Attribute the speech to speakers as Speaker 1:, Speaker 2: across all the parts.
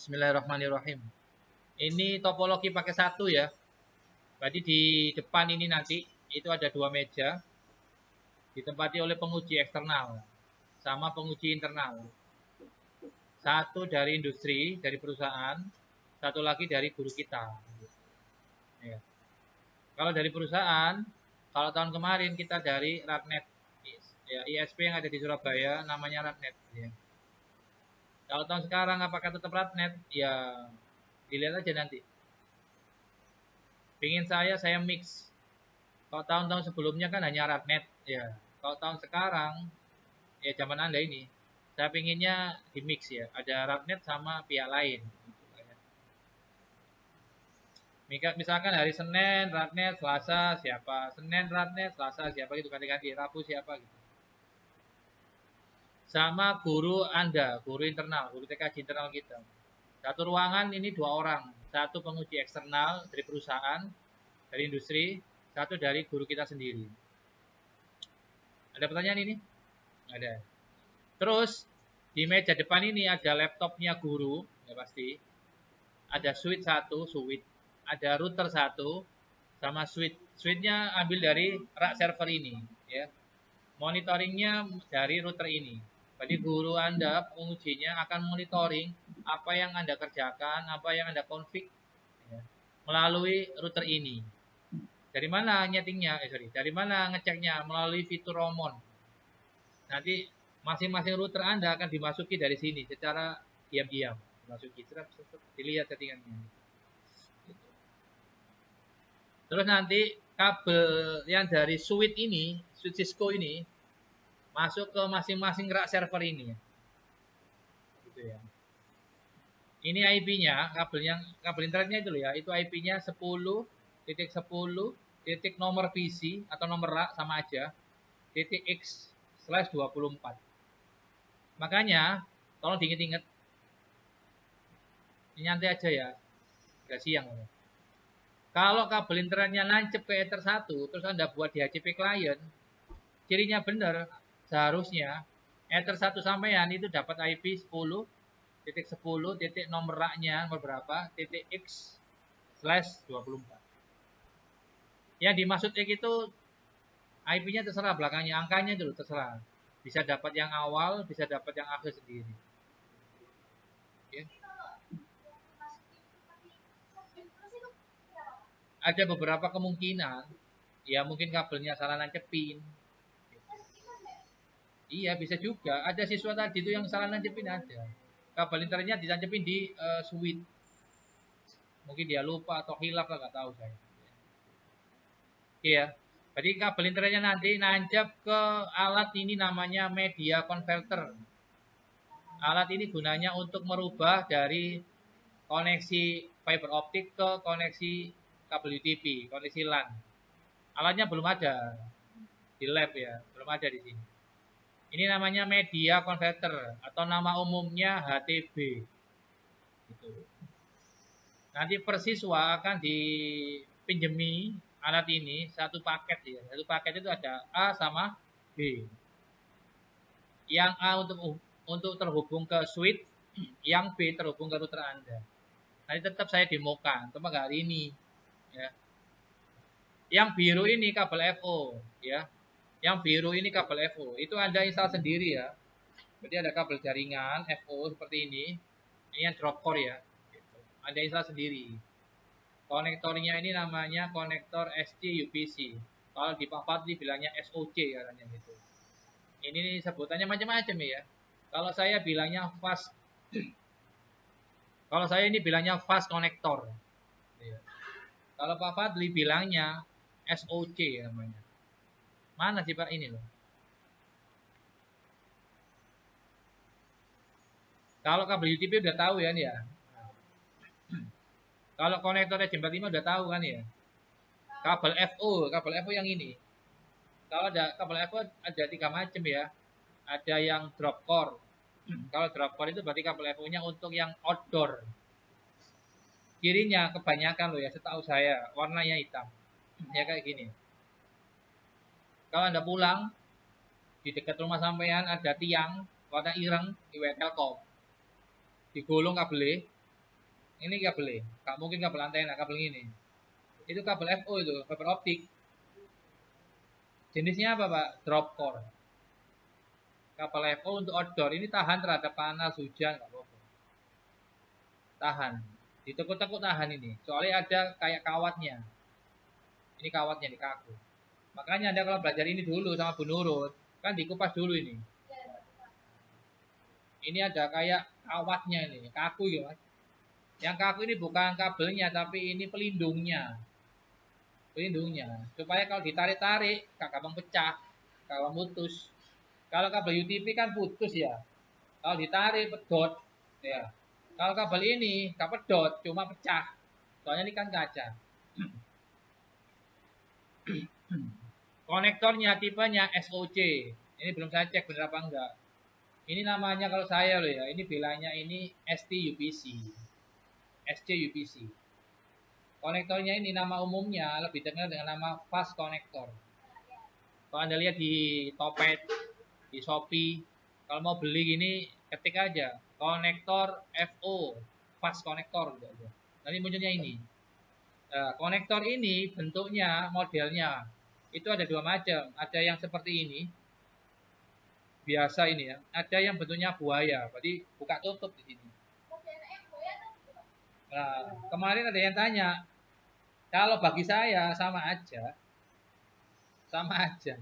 Speaker 1: Bismillahirrahmanirrahim. Ini topologi pakai satu ya. Berarti di depan ini nanti itu ada dua meja ditempati oleh penguji eksternal sama penguji internal. Satu dari industri, dari perusahaan, satu lagi dari guru kita. Ya. Kalau dari perusahaan, kalau tahun kemarin kita dari Ratnet, ya, ISP yang ada di Surabaya, namanya Ratnet. Ya. Kalau tahun sekarang apakah tetap Ratnet? Ya dilihat aja nanti. Pingin saya mix. Kalau tahun-tahun sebelumnya kan hanya Ratnet, ya. Kalau tahun sekarang, ya zaman Anda ini, saya pinginnya di mix ya. Ada Ratnet sama pihak lain. Misalkan hari Senin Ratnet, Selasa siapa, Senin Ratnet, Selasa siapa gitu, ganti-ganti, Rabu siapa gitu. Sama guru Anda, guru internal, guru TKJ internal kita. Satu ruangan ini 2 orang, satu penguji eksternal dari perusahaan, dari industri, satu dari guru kita sendiri. Ada pertanyaan ini? Ada. Terus di meja depan ini ada laptopnya guru, ya pasti. Ada switch satu, switch. Ada router satu, sama switch. Switchnya ambil dari rak server ini, ya. Monitoringnya dari router ini. Jadi guru Anda, pengujinya akan monitoring apa yang Anda kerjakan, apa yang Anda config, ya, melalui router ini. Dari mana nyetingnya? Dari mana ngeceknya? Melalui fitur Romon. Nanti masing-masing router Anda akan dimasuki dari sini secara diam-diam. Dimasuki, dilihat settingannya. Terus nanti kabel yang dari switch ini, switch Cisco ini, masuk ke masing-masing rak server ini. Gitu ya. Ini IP-nya, kabel internetnya itu loh ya, itu IP-nya 10.10 nomor PC atau nomor rak sama aja, .x/24. Makanya, tolong diinget-inget, nyantai aja ya, udah siang. Kalau kabel internetnya nancep ke Ether 1, terus Anda buat di HCP client, cirinya benar, seharusnya Ether 1 sampean itu dapat IP 10.10 nomor raknya nomor berapa, .x/24. Yang dimaksud X itu IP-nya terserah, belakangnya angkanya dulu terserah. Bisa dapat yang awal, bisa dapat yang akhir sendiri. Ya. Ada beberapa kemungkinan, ya mungkin kabelnya salah nancepin. Iya bisa juga. Ada siswa tadi itu yang salah nancepin ada. Kabel internetnya ditancepin di switch. Mungkin dia lupa atau hilaf lah, nggak tahu saya. Iya. Jadi kabel internetnya nanti nancap ke alat ini namanya media converter. Alat ini gunanya untuk merubah dari koneksi fiber optik ke koneksi kabel UTP, koneksi LAN. Alatnya belum ada di lab ya, belum ada di sini. Ini namanya media converter atau nama umumnya HTB. Gitu. Nanti persiswa akan dipinjemi alat ini satu paket ya. Satu paket itu ada A sama B. Yang A untuk terhubung ke switch, yang B terhubung ke router Anda. Nanti tetap saya demokan, cuma nggak hari ini. Ya. Yang biru ini kabel FO, ya. Yang biru ini kabel FO. Itu Anda install sendiri ya. Jadi ada kabel jaringan FO seperti ini. Ini yang drop core ya. Anda install sendiri. Konektornya ini namanya konektor SC UPC. Kalau di Pak Fadli bilangnya SOC katanya gitu. Ini sebutannya macam-macam ya. Kalau saya bilangnya fast. Kalau saya ini bilangnya fast konektor. Kalau Pak Fadli bilangnya SOC namanya. Mana sih Pak ini loh? Kalau kabel UTP udah tahu ya nih ya. Kalau konektornya Jam 5 udah tahu kan ya. Kabel FO yang ini. Kalau ada kabel FO ada 3 macam ya. Ada yang drop core. Kalau drop core itu berarti kabel FO-nya untuk yang outdoor. Kirinya kebanyakan loh ya, setahu saya warnanya hitam. Ya kayak gini. Kalau Anda pulang di dekat rumah sampean ada tiang warna ireng, IW Telkom. Digulung kabel, Ini kabelnya, nggak mungkin kabel antena, kabel ini. Itu kabel FO itu, fiber optik. Jenisnya apa Pak? Drop core. Kabel FO untuk outdoor ini tahan terhadap panas, hujan, nggak apa-apa. Tahan. Ditekuk-tekuk tahan ini. Soalnya ada kayak kawatnya. Ini kawatnya di kaku. Makanya Anda kalau belajar ini dulu sama Bu Nurut, kan dikupas dulu ini. Ini ada kayak kawatnya ini, kaku ya Mas. Yang kaku ini bukan kabelnya, tapi ini pelindungnya. Pelindungnya. Supaya kalau ditarik-tarik, gak gampang pecah, gak gampang putus. Kalau kabel UTP kan putus ya. Kalau ditarik, pedot. Ya. Kalau kabel ini, gak pedot, cuma pecah. Soalnya ini kan kaca. Konektornya tipenya SOC. Ini belum saya cek benar apa enggak. Ini namanya kalau saya loh ya, ini bilangnya ini ST UPC. SC UPC. Konektornya ini nama umumnya lebih dikenal dengan nama fast connector. Kalau Anda lihat di Topet, di Shopee, kalau mau beli gini ketik aja konektor FO, fast connector gitu aja. Nanti munculnya ini. Nah, konektor ini bentuknya, modelnya itu ada dua macam. Ada yang seperti ini, biasa ini ya. Ada yang bentuknya buaya, berarti buka tutup di sini. Nah, kemarin ada yang tanya, kalau bagi saya sama aja, sama aja.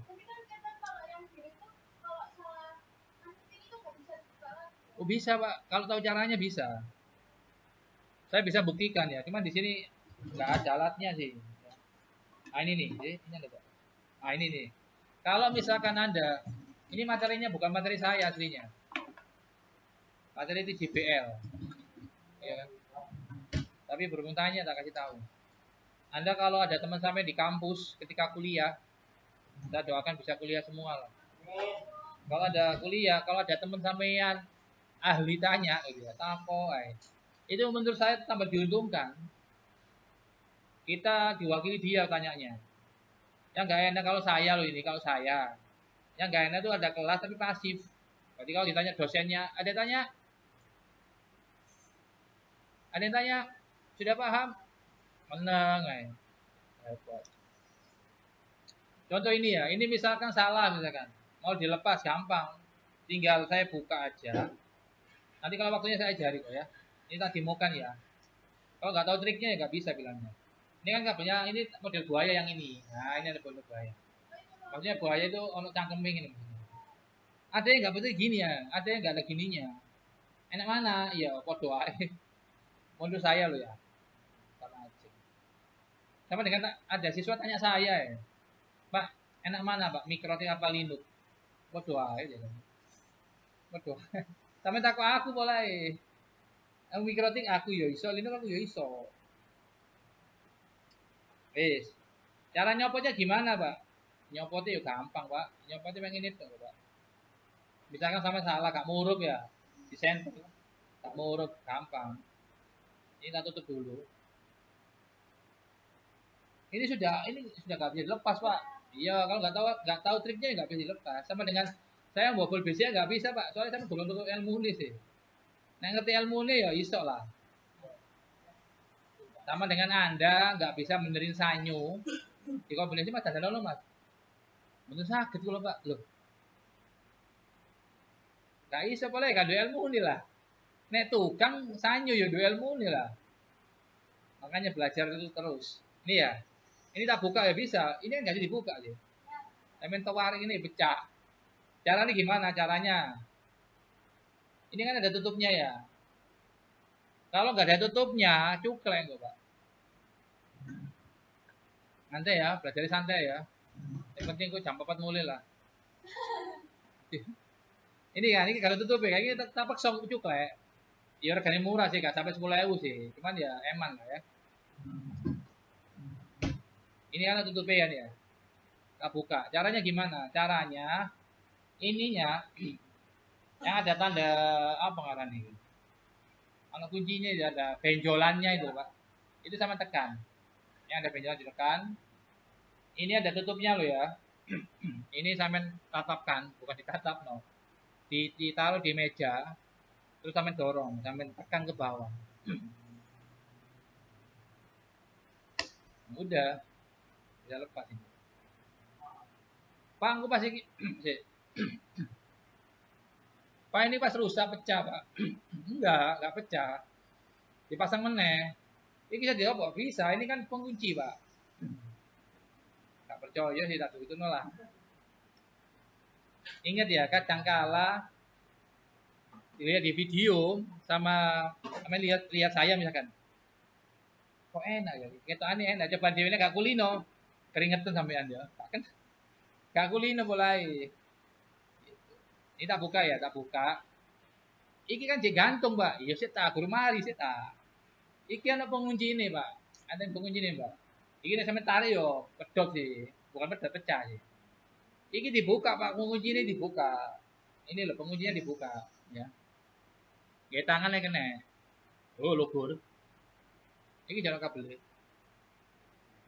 Speaker 1: Oh bisa Pak, kalau tahu caranya bisa. Saya bisa buktikan ya, cuman di sini nggak ada alatnya sih. Nah ini nih, ini ada Pak. Nah ini nih. Kalau misalkan Anda, ini materinya bukan materi saya aslinya. Materi itu JBL. Ya kan? Tapi berhubung tanya tak kasih tahu. Anda kalau ada teman sampai di kampus ketika kuliah, kita doakan bisa kuliah semua lah. Kalau ada kuliah, kalau ada teman sampean ahli tanya, gitu ya, tapo, itu menurut saya tambah diuntungkan. Kita diwakili dia tanyanya. Yang nggak enak kalau saya loh ini, kalau saya. Yang nggak enak itu ada kelas tapi pasif. Berarti kalau ditanya dosennya, ada yang tanya, sudah paham? Menang, repot. Contoh ini ya, ini misalkan salah misalkan, mau dilepas gampang, tinggal saya buka aja. Nanti kalau waktunya saya ajari kok ya. Ini tadi mau kan ya. Kalau nggak tahu triknya ya nggak bisa bilangnya. Ini kan kabelnya ini model buaya yang ini. Nah ini ada model buaya. Maksudnya buaya itu ono cangkeming ini. Ada yang nggak betul gini ya, ada yang nggak ada gininya. Enak mana? Iya, podo ae. Menurut saya loh ya. Sama aja. Sama dengan ada siswa tanya saya ya. Pak, enak mana Pak? Mikrotik apa Linux? Podo ae ya. Podo. Sampai takut aku boleh. Aku mikrotik aku ya iso, Linux aku ya iso. Wis. Cara nyopotnya gimana, Pak? Nyopotnya ya gampang, Pak. Nyopotnya pengen itu, Pak. Misalkan sama salah, gak murup ya. Di center. Gak murup, gampang. Ini kita tutup dulu. Ini sudah gak bisa dilepas, Pak. Iya, kalau nggak tahu triknya nggak bisa dilepas. Sama dengan saya bobol BC nggak bisa, Pak. Soalnya saya belum untuk ilmu ini sih. Nah, ngerti ilmu ini ya iso lah. Sama dengan Anda nggak bisa benerin sanyu. Di kombinasi Mas ada loh, Mas. Bener sakit kalau Pak. Loh, gak iso boleh kan duel muni lah. Nek tukang sanyo ya duel muni lah. Makanya belajar itu terus. Ini ya. Ini tak buka ya bisa. Ini enggak jadi dibuka sih. Elemen tawaring ini pecah. Caranya gimana caranya? Ini kan ada tutupnya ya. Kalau nggak ada tutupnya, cuklek kok, Pak. Santai ya, belajar santai ya. Yang penting kok jam 4 mulai lah. Ini kan, ini kalau tutup ya, kayak gini tak paksa cuklek. Ya regane murah sih, gak sampai 10.000 sih. Cuman ya eman lah ya. Ini kan tutupnya ya. Kita buka. Caranya gimana? Caranya ininya yang ada tanda apa ngaran ini? Kalau kuncinya ya ada benjolannya itu, Pak. Itu sama tekan. Yang ada benjolan ditekan. Ini ada tutupnya loh ya. Ini sampai tatapkan, bukan ditatap no. Ditaruh di meja, terus sampai dorong, sampai tekan ke bawah. Udah, bisa lepas ini. Pak, aku pasti Pak ini pas rusak pecah, Pak. Enggak pecah. Dipasang meneh. Ini bisa dijawab, bisa. Ini kan pengunci, Pak. Enggak percaya sih tak itu nolah. Ingat ya, kadangkala dilihat di video sama lihat saya misalkan. Kok enak ya? Kita aneh enak. Coba dia ini gak kulino. Keringetan sampean ya. Kan gak kulino mulai. Ini tak buka ya, tak buka. Iki kan gantung, Pak. Iya sih tak, guru mari sih tak. Iki ada pengunci ini, Pak. Ada yang pengunci ini, Pak. Iki nek sampe tarik yo, pedot sih. Bukan pedot, pecah sih. Iki dibuka, Pak. Pengunci ini dibuka. Ini loh, penguncinya dibuka, ya. Gaya tangannya kena. Oh, lubur. Iki jalan kabel.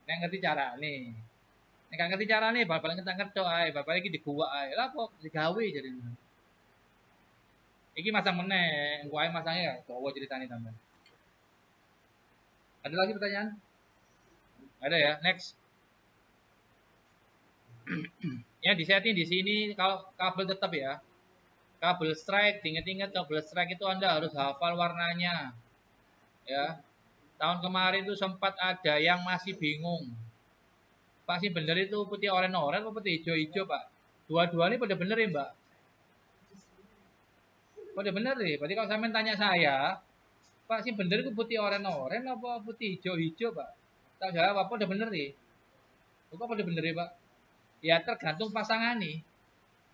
Speaker 1: Nek ngerti cara nih. Nek gak ngerti cara nih, bal-bal ngetak-ngetok ae, bapak iki dibuka ae. Lah kok digawe jadi. Iki masang meneh, engko ae masangnya ya, dawa ceritane sampean. Ada lagi pertanyaan? Ada ya, next. Ya disetting di sini kalau kabel tetap ya. Kabel strike, ingat-ingat kabel strike itu Anda harus hafal warnanya. Ya. Tahun kemarin itu sempat ada yang masih bingung. Pak sih bener itu putih oranye-oranye atau putih hijau-hijau, Pak? Dua-dua ini pada bener ya, Mbak? Pada bener nih. Berarti kalau sampean tanya saya, Pak sih bener itu putih oranye-oranye apa putih hijau-hijau, Pak? Tak jawab apa udah bener nih? Kok pada bener ya, Pak? Ya tergantung pasangan nih.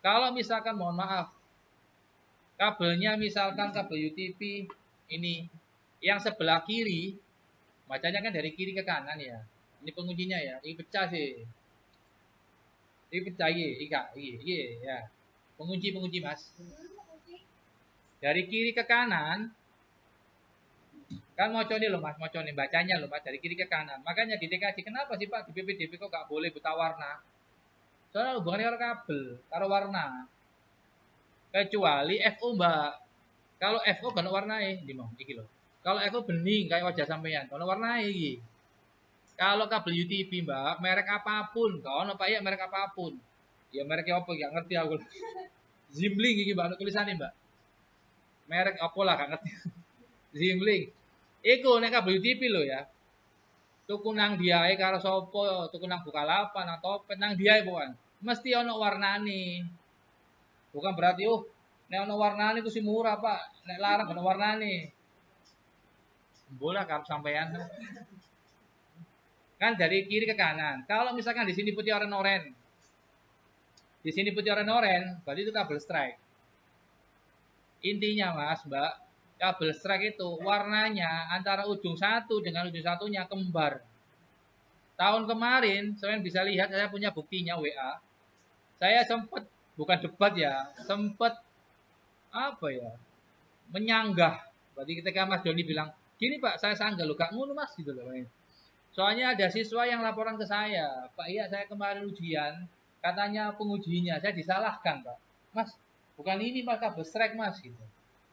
Speaker 1: Kalau misalkan mohon maaf, kabelnya misalkan kabel UTP ini yang sebelah kiri, bacanya kan dari kiri ke kanan ya. Ini penguncinya ya, ini pecah sih. Ini pecah iya, ya. Pengunci Mas. Dari kiri ke kanan, kan mocone loh Mas, mocone bacanya loh Mas dari kiri ke kanan. Makanya di TKJ kenapa sih Pak di PPDB kok gak boleh buta warna? Soalnya hubungannya karo kabel, karo warna. Kecuali FO Mbak. Kalau FO kan warnae, di mau iki loh. Kalau FO bening kayak wajah sampean, kalau warnae iki. Kalau kabel UTV Mbak, merek apapun, kalau Pak ya merek apapun. Ya mereknya apa gak ngerti aku. Zimbling iki Mbak tulisannya Mbak. Merek apa lah gak ngerti. Zimbling. Iku nek kabel UTV lho ya. Tuku nang diae karo sapa, tuku nang Bukalapak nang Topet nang diae pokoke. Mesti ana warnane. Bukan berarti nek ana warnane ku si murah, Pak. Nek larang ana warnane. Bola karo sampean. Kan dari kiri ke kanan. Kalau misalkan di sini putih oranye-oranye, di sini putih oranye-oranye, berarti itu kabel strike. Intinya Mas, Mbak, kabel strike itu warnanya antara ujung satu dengan ujung satunya kembar. Tahun kemarin, saya bisa lihat saya punya buktinya WA. Saya sempat bukan debat ya, sempat apa ya? Menyanggah. Berarti ketika Mas Doni bilang, "Gini Pak, saya sanggah loh, gak ngono Mas." Gitu loh. Soalnya ada siswa yang laporan ke saya, Pak iya saya kemarin ujian, katanya pengujinya, saya disalahkan Pak. Mas, bukan ini Pak kabel strike Mas gitu.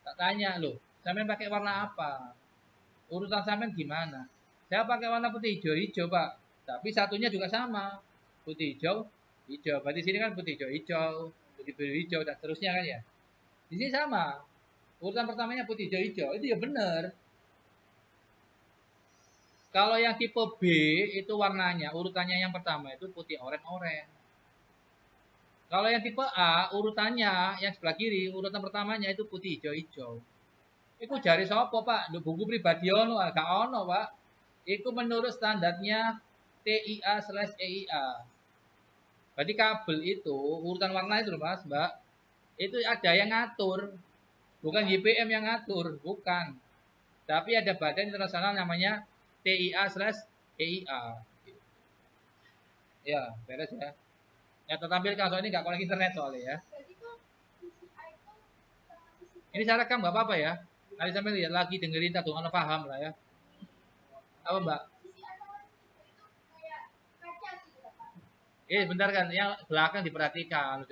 Speaker 1: Tak tanya loh, sampean pakai warna apa? Urutan sampean gimana? Saya pakai warna putih hijau-hijau Pak, tapi satunya juga sama, putih hijau, hijau. Berarti sini kan putih hijau-hijau, putih biru hijau dan seterusnya kan ya. Di sini sama, urutan pertamanya putih hijau-hijau, itu ya benar. Kalau yang tipe B itu warnanya urutannya yang pertama itu putih oranye-oranye. Kalau yang tipe A urutannya yang sebelah kiri urutan pertamanya itu putih hijau-hijau. Iku jari sapa Pak? Nduk buku pribadi ono gak ono Pak. Iku menurut standarnya TIA/EIA. Berarti kabel itu urutan warna itu Mas, Mbak. Itu ada yang ngatur. Bukan YPM yang ngatur, bukan. Tapi ada badan internasional namanya TIA/EIA. Ya, beres ya. Ya tertampilkan soal ini nggak koneksi internet soalnya ya. Ini saya rekam nggak apa-apa ya. Nanti sampai lihat lagi dengerin tak dong paham lah ya. Apa Mbak? Bentar kan, yang belakang diperhatikan.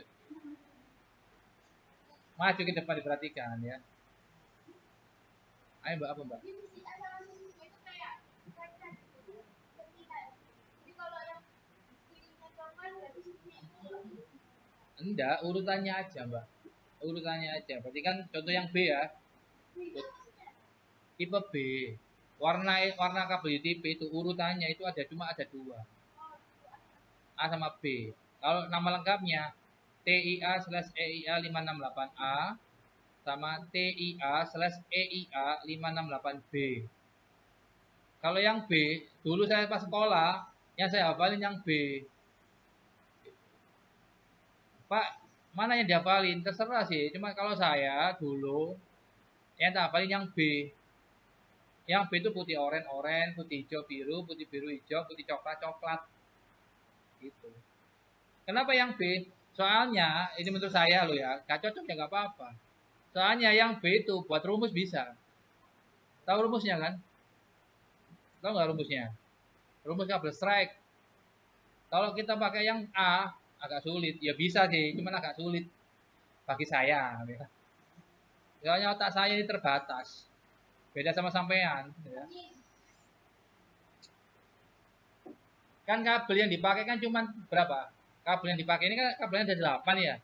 Speaker 1: Maju ke depan diperhatikan ya. Ayo Mbak, apa Mbak? Enggak, urutannya aja, Mbak. Urutannya aja. Berarti kan contoh yang B ya. Tipe B. Warna warna kabel UTP itu urutannya itu ada dua. A sama B. Kalau nama lengkapnya TIA/EIA 568A sama TIA/EIA 568B. Kalau yang B, dulu saya pas sekolah, yang saya hafalin yang B. Pak, mana yang dihafalin? Terserah sih. Cuma kalau saya dulu, yang tak hafalin yang B. Yang B itu putih oren, putih hijau biru, putih biru hijau, putih coklat coklat. Gitu. Kenapa yang B? Soalnya, ini menurut saya loh ya, gak cocok ya gak apa-apa. Soalnya yang B itu buat rumus bisa. Tahu rumusnya kan? Tahu nggak rumusnya? Rumus kabel strike. Kalau kita pakai yang A, agak sulit. Ya bisa sih, cuman agak sulit bagi saya. Ya. Soalnya otak saya ini terbatas. Beda sama sampean. Ya. Kan kabel yang dipakai kan cuman berapa? Kabel yang dipakai ini kan kabelnya ada 8 ya.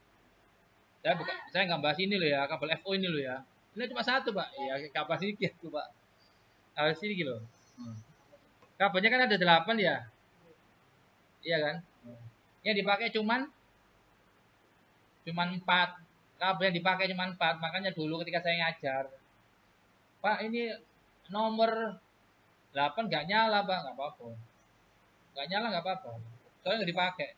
Speaker 1: Saya nggak bahas ini loh ya, kabel FO ini loh ya. Ini cuma satu Pak. Ya kapasitas tuh Pak. Harus ini gitu. Kabelnya kan ada 8 ya. Iya kan? Yang dipakai cuman 4. Kabel yang dipakai cuma 4. Makanya dulu ketika saya ngajar, Pak ini nomor 8 nggak nyala Pak, nggak apa-apa. Nggak nyala nggak apa-apa. Soalnya nggak dipakai.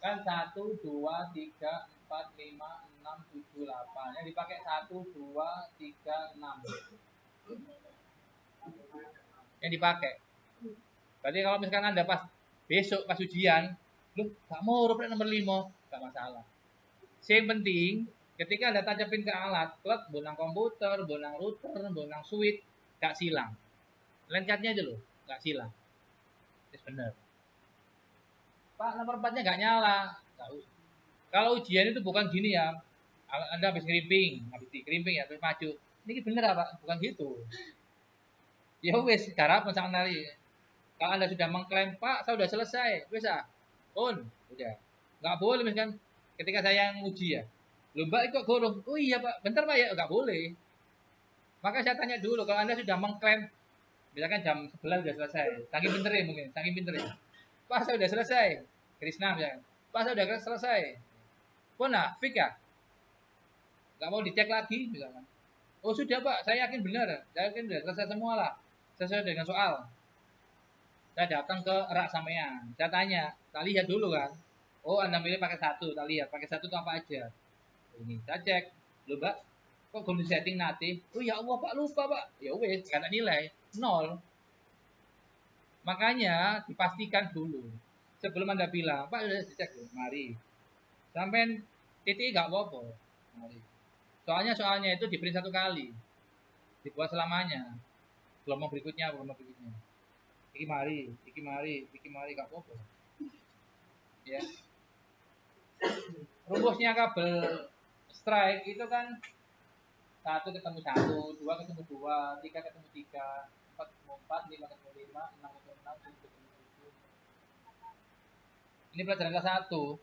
Speaker 1: Kan 1, 2, 3, 4, 5, 6, 7, 8. Yang dipakai 1, 2, 3, 6. Yang dipakai. Berarti kalau misalkan Anda besok pas ujian, lu gak mau huruf nomor 5, gak masalah. Yang penting ketika Anda tancapin ke alat, klub, bonang komputer, bonang router, bonang switch, gak silang. Lencatnya aja loh, gak silang. Itu benar. Pak, nomor 4-nya gak nyala. Kalau ujian itu bukan gini ya. Anda habis krimping ya, terus maju. Ini bener apa? Bukan gitu. Ya wes, cara pencang nari. Kalau Anda sudah mengklaim, Pak, saya sudah selesai, wes pun, udah. Nggak boleh misalkan ketika saya nguji ya. Lomba ikut gorong. Oh iya Pak, bentar Pak ya, nggak boleh. Maka saya tanya dulu, kalau Anda sudah mengklaim, misalkan jam 11 sudah selesai, saking pinter ya mungkin, saking pinter ya. Pak, saya sudah selesai. Krisna misalkan. Pak, saya sudah selesai. Pun nah, fix ya. Nggak mau dicek lagi misalkan. Oh sudah Pak, saya yakin benar. Saya yakin sudah selesai semua lah. Sesuai dengan soal. Saya datang ke rak sampean. Saya tanya, tak lihat dulu kan. Oh Anda milih pakai 1, tak lihat. Pakai 1 itu apa aja. Ini saya cek. Loh Mbak, kok belum setting nanti? Oh ya Allah Pak, lupa Pak. Ya wes, nggak ada nilai. 0. Makanya dipastikan dulu. Sebelum Anda bilang, Pak sudah dicek. Mari. Sampai titik nggak apa-apa. Mari. Soalnya itu diberi 1 kali. Dibuat selamanya. Gelombang berikutnya. Iki mari, gak apa-apa. Ya. Rumusnya kabel strike itu kan 1 ketemu 1, 2 ketemu 2, 3 ketemu 3, 4 ketemu 4, 5 ketemu 5, 6 ketemu 6, 7 ketemu 7. Ini pelajaran kelas 1.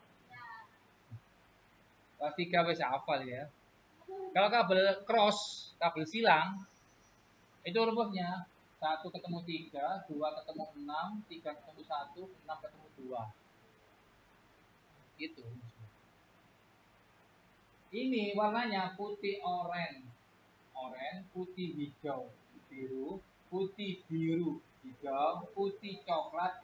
Speaker 1: Kelas 3 wis hafal ya. Kalau kabel cross, kabel silang, itu rumusnya 1 ketemu 3, 2 ketemu 6, 3 ketemu 1, 6 ketemu 2. Gitu. Ini warnanya putih oranye, putih hijau, biru, putih biru, hijau, putih coklat.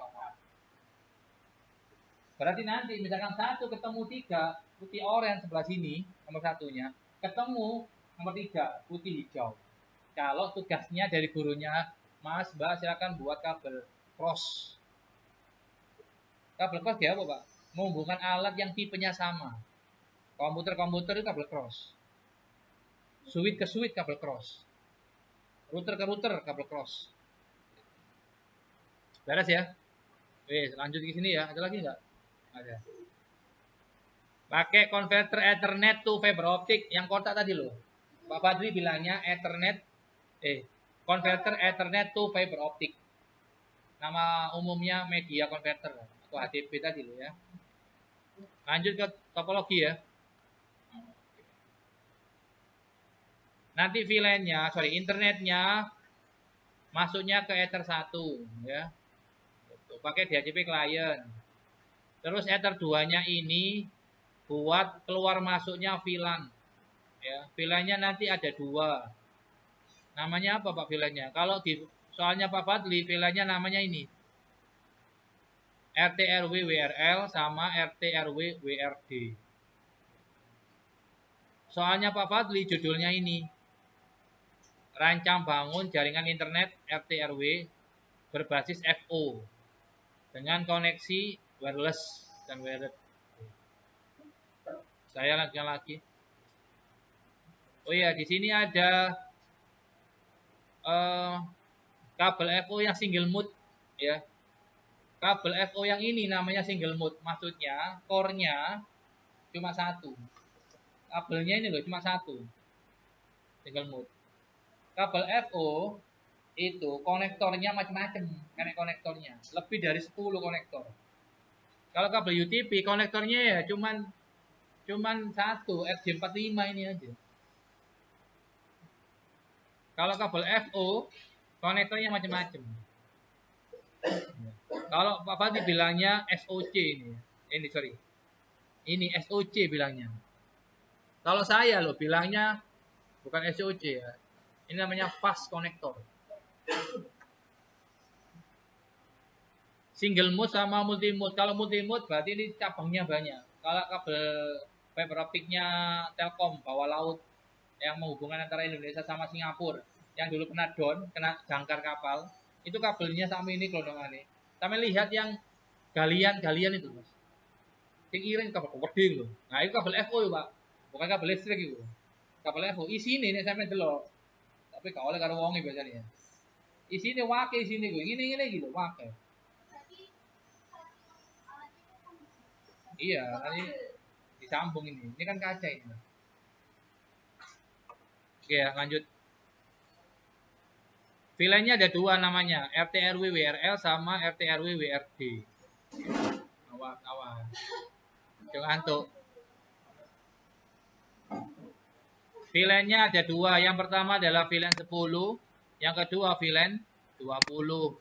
Speaker 1: Berarti nanti misalkan 1 ketemu 3, putih oranye sebelah sini, nomor 1-nya, ketemu nomor 3, putih hijau. Kalau tugasnya dari gurunya, Mas, Mbak, silakan buat kabel cross. Kabel cross dia apa, Pak? Menghubungkan alat yang tipenya sama. Komputer itu kabel cross. Switch ke switch kabel cross. Router ke router kabel cross. Beres ya? Wes, lanjut ke sini ya. Ada lagi nggak? Ada. Pakai konverter Ethernet to fiber optic yang kotak tadi loh. Pak Fadri bilangnya konverter Ethernet to fiber optic. Nama umumnya media converter atau HTTP tadi loh ya. Lanjut ke topologi ya. Nanti VLAN-nya, internetnya masuknya ke Ether 1 ya. Pakai DHCP client. Terus Ether 2-nya ini buat keluar masuknya VLAN. Ya, VLAN-nya nanti ada 2. Namanya apa Pak VLAN-nya? Kalau di soalnya Pak Fadli, VLAN-nya namanya ini. RT/RW WRL sama RT/RW WRD. Soalnya Pak Fadli judulnya ini. Rancang bangun jaringan internet RT/RW berbasis FO dengan koneksi wireless dan wired. Saya lagi. Oh iya, di sini ada kabel FO yang single mode ya. Kabel FO yang ini namanya single mode, maksudnya core-nya cuma satu. Kabelnya ini loh cuma satu. Single mode. Kabel FO itu konektornya macam-macam, konektornya lebih dari 10 konektor. Kalau kabel UTP konektornya ya cuman satu, RJ45 ini aja. Kalau kabel FO konektornya macam-macam. Kalau Pak Fadli bilangnya SOC ini. Ini SOC bilangnya. Kalau saya loh bilangnya bukan SOC ya. Ini namanya fast connector. Single mode sama multi mode. Kalau multi mode berarti ini cabangnya banyak. Kalau kabel fiber optiknya Telkom bawah laut yang menghubungkan antara Indonesia sama Singapura, yang dulu kena down, kena jangkar kapal, itu kabelnya sama ini kelondongannya. Kami lihat yang galian itu, Mas. Pikirin kabel gede loh. Nah, itu kabel FO Pak. Bukan kabel listrik itu. Kabel FO isine nek sampe delok. Tapi gak oleh karo wonge biasanya. Isine wake isine kuwi. Ngene-ngene iki lho, wake. Iya, ini disambung ini. Ini kan kaca ini. Oke ya, lanjut. VLAN-nya ada 2 namanya, RT/RW WRL sama RT/RW WRD. Awas. Jangan ngantuk. VLAN-nya ada 2. Yang pertama adalah VLAN 10, yang kedua VLAN 20.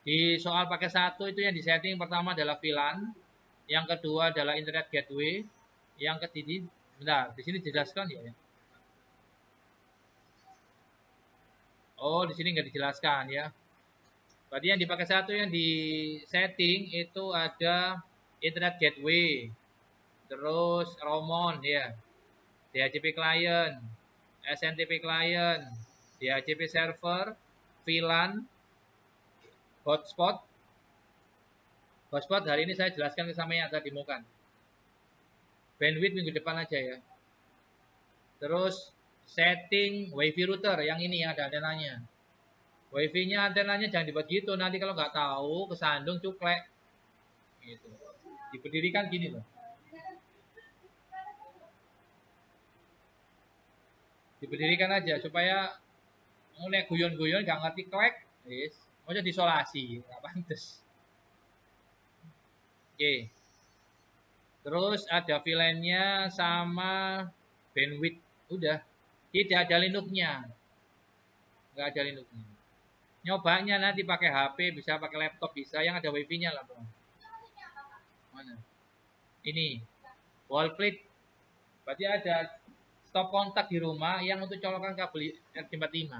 Speaker 1: Di soal pakai 1 itu yang disetting pertama adalah VLAN, yang kedua adalah Internet Gateway, yang ketiga, bentar, di sini dijelaskan ya. Oh, di sini nggak dijelaskan ya. Berarti yang dipakai 1 yang di setting itu ada Internet Gateway, terus Romon ya, DHCP client, SNTP client, DHCP server, VLAN, hotspot. Hotspot hari ini saya jelaskan ke sama yang tadi mau kan. Bandwidth minggu depan aja ya. Terus setting WiFi router yang ini ada antenanya. WiFi-nya antenanya jangan dibuat gitu, nanti kalau nggak tahu kesandung cuklek. Gitu. Diberdirikan gini loh. Diberdirikan aja supaya nek guyon-guyon nggak ngerti klek, wis. Mau jadi isolasi, nggak pantes. Oke. Terus ada VLAN-nya sama bandwidth. Udah. Tidak ada Linux-nya. Nggak ada Linux-nya. Nyobanya nanti pakai HP, bisa pakai laptop, bisa. Yang ada wifi-nya lah, Bang. Mana? Ini. Wall plate. Berarti ada stop kontak di rumah yang untuk colokan kabel RJ45.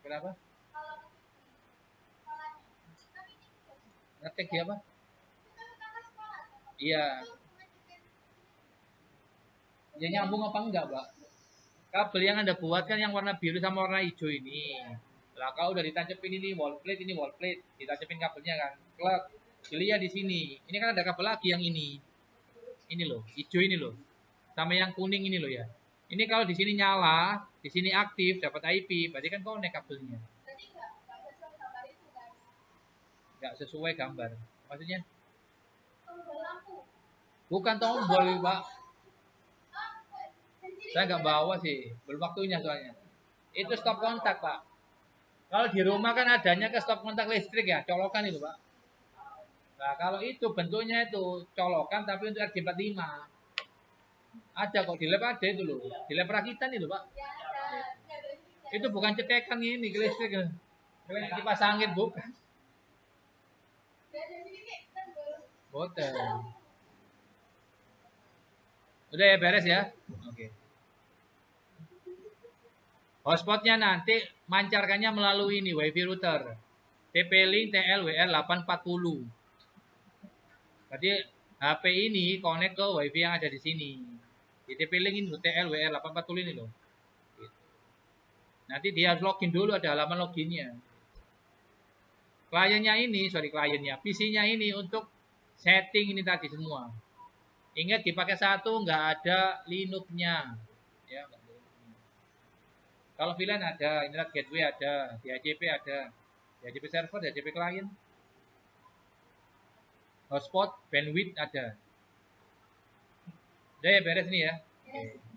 Speaker 1: Kenapa? Ngetek dia apa? Iya. Ya nyambung apa enggak, Pak? Kabel yang Anda buat kan yang warna biru sama warna hijau ini. Lah kalau udah ditancapin ini wall plate, ditancapin kabelnya kan. Klek. Dilihat di sini. Ini kan ada kabel lagi yang ini. Ini loh, hijau ini loh. Sama yang kuning ini loh ya. Ini kalau di sini nyala, di sini aktif, dapat IP, berarti kan connect kabelnya. Enggak sesuai gambar. Maksudnya? Bukan tombol, Pak. Saya nggak bawa sih, belum waktunya soalnya. Itu stop kontak, Pak. Kalau di rumah kan adanya ke stop kontak listrik ya, colokan itu, Pak. Nah, kalau itu bentuknya itu colokan tapi untuk RJ45. Ada kok di lab ada itu loh. Di lab rakitan itu, Pak. Itu bukan cetekan ini ke listrik. Kalian dipasangin bukan. Boten. Udah ya beres ya? Oke. Hotspotnya nanti mancarkannya melalui ini WiFi router. TP-Link TLWR 840. Berarti HP ini connect ke WiFi yang ada di sini. Di TP-Link ini TLWR 840 ini loh. Nanti dia harus login dulu, ada halaman loginnya. Kliennya, PC-nya ini untuk setting ini tadi semua. Ingat dipakai satu, nggak ada Linux-nya. Ya, kalau VLAN ada, Internet Gateway ada, DHCP ada, DHCP server, DHCP client, hotspot, bandwidth ada. Udah ya beres nih ya. Oke.